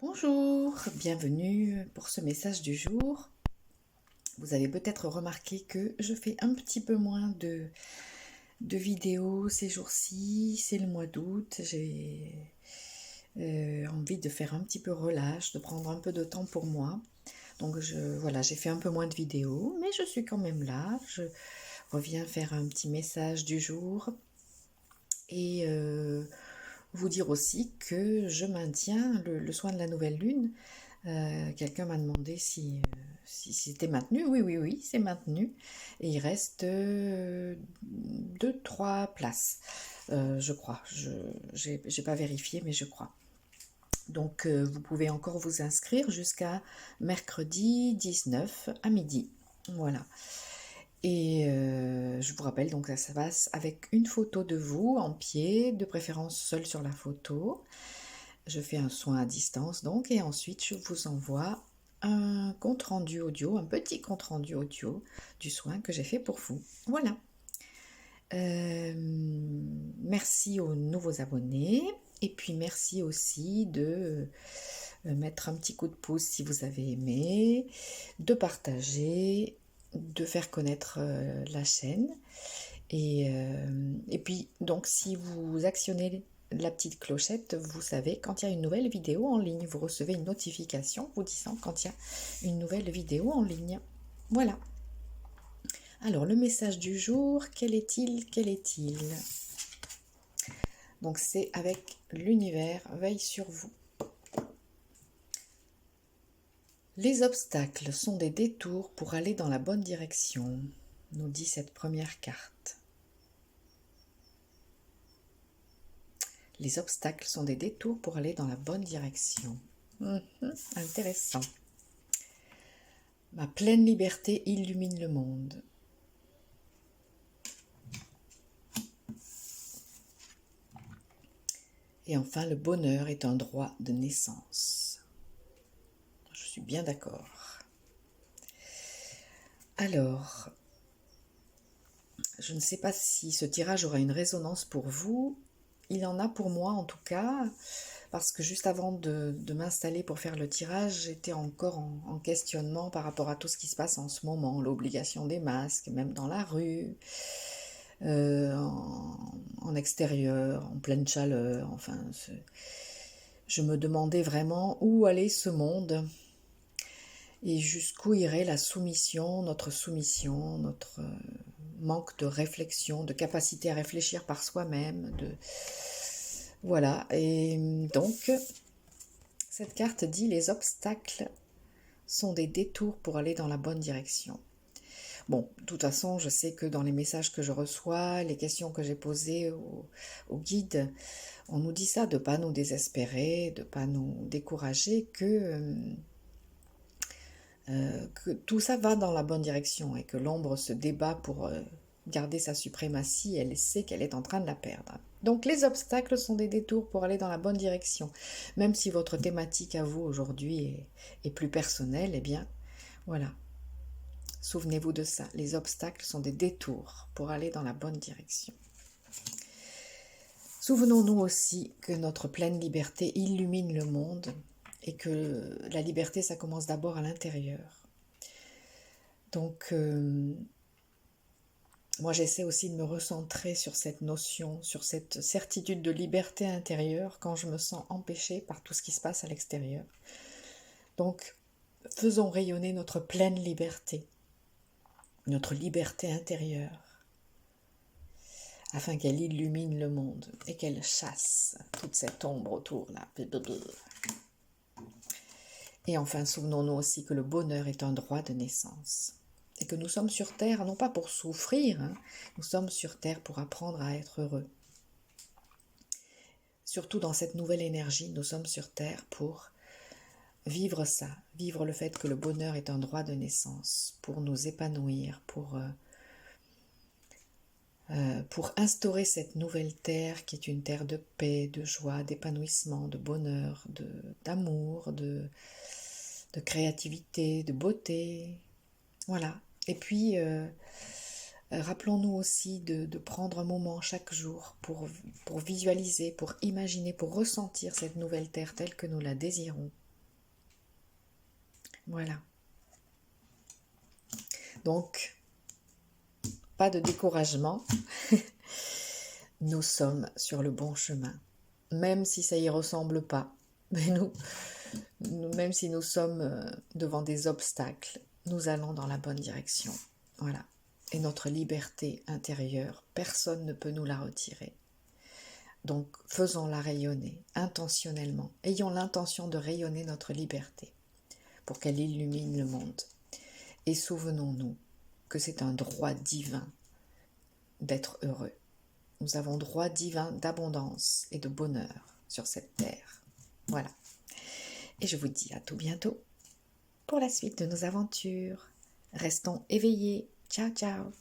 Bonjour, bienvenue pour ce message du jour. Vous avez peut-être remarqué que je fais un petit peu moins de vidéos ces jours-ci, c'est le mois d'août, j'ai envie de faire un petit peu relâche, de prendre un peu de temps pour moi. Donc voilà, j'ai fait un peu moins de vidéos, mais je suis quand même là. Je reviens faire un petit message du jour et vous dire aussi que je maintiens le soin de la nouvelle lune. Quelqu'un m'a demandé si c'était maintenu. Oui, oui, oui, c'est maintenu. Et il reste 2, 3 places, je crois. J'ai pas vérifié, mais je crois. Donc, vous pouvez encore vous inscrire jusqu'à mercredi 19 à midi. Voilà. Et je vous rappelle, donc ça se passe avec une photo de vous en pied, de préférence seul sur la photo. Je fais un soin à distance donc, et ensuite je vous envoie un compte rendu audio, un petit compte rendu audio du soin que j'ai fait pour vous. Voilà. Merci aux nouveaux abonnés et puis merci aussi de mettre un petit coup de pouce si vous avez aimé, de partager, de faire connaître la chaîne. Et puis, donc, si vous actionnez la petite clochette, vous savez quand il y a une nouvelle vidéo en ligne. Vous recevez une notification vous disant quand il y a une nouvelle vidéo en ligne. Voilà. Alors, le message du jour, quel est-il? Quel est-il? Donc, c'est avec l'univers, veille sur vous. Les obstacles sont des détours pour aller dans la bonne direction, nous dit cette première carte. Les obstacles sont des détours pour aller dans la bonne direction. Intéressant. Ma pleine liberté illumine le monde. Et enfin, le bonheur est un droit de naissance. Je suis bien d'accord. Alors, je ne sais pas si ce tirage aura une résonance pour vous. Il en a pour moi en tout cas, parce que juste avant de m'installer pour faire le tirage, j'étais encore en questionnement par rapport à tout ce qui se passe en ce moment, l'obligation des masques, même dans la rue, en extérieur, en pleine chaleur, enfin, je me demandais vraiment où allait ce monde et jusqu'où irait la soumission, notre manque de réflexion, de capacité à réfléchir par soi-même, voilà. Et donc, cette carte dit les obstacles sont des détours pour aller dans la bonne direction. Bon, de toute façon, je sais que dans les messages que je reçois, les questions que j'ai posées au guide, on nous dit ça, de ne pas nous désespérer, de ne pas nous décourager, que tout ça va dans la bonne direction et que l'ombre se débat pour garder sa suprématie, elle sait qu'elle est en train de la perdre. Donc les obstacles sont des détours pour aller dans la bonne direction. Même si votre thématique à vous aujourd'hui est plus personnelle, eh bien voilà. Souvenez-vous de ça, les obstacles sont des détours pour aller dans la bonne direction. Souvenons-nous aussi que notre pleine liberté illumine le monde et que la liberté, ça commence d'abord à l'intérieur. Donc, moi, j'essaie aussi de me recentrer sur cette notion, sur cette certitude de liberté intérieure quand je me sens empêchée par tout ce qui se passe à l'extérieur. Donc, faisons rayonner notre pleine liberté, notre liberté intérieure, afin qu'elle illumine le monde et qu'elle chasse toute cette ombre autour là. Et enfin, souvenons-nous aussi que le bonheur est un droit de naissance et que nous sommes sur Terre non pas pour souffrir, nous sommes sur Terre pour apprendre à être heureux. Surtout dans cette nouvelle énergie, nous sommes sur Terre pour vivre ça, vivre le fait que le bonheur est un droit de naissance, pour nous épanouir, pour instaurer cette nouvelle terre qui est une terre de paix, de joie, d'épanouissement, de bonheur, d'amour, de créativité, de beauté. Voilà. Et puis, rappelons-nous aussi de prendre un moment chaque jour pour visualiser, pour imaginer, pour ressentir cette nouvelle terre telle que nous la désirons. Voilà. Donc, pas de découragement. Nous sommes sur le bon chemin. Même si ça y ressemble pas. Mais même si nous sommes devant des obstacles, nous allons dans la bonne direction. Voilà. Et notre liberté intérieure, personne ne peut nous la retirer. Donc, faisons-la rayonner intentionnellement. Ayons l'intention de rayonner notre liberté pour qu'elle illumine le monde. Et souvenons-nous que c'est un droit divin d'être heureux. Nous avons droit divin d'abondance et de bonheur sur cette terre. Voilà. Et je vous dis à tout bientôt pour la suite de nos aventures. Restons éveillés. Ciao, ciao.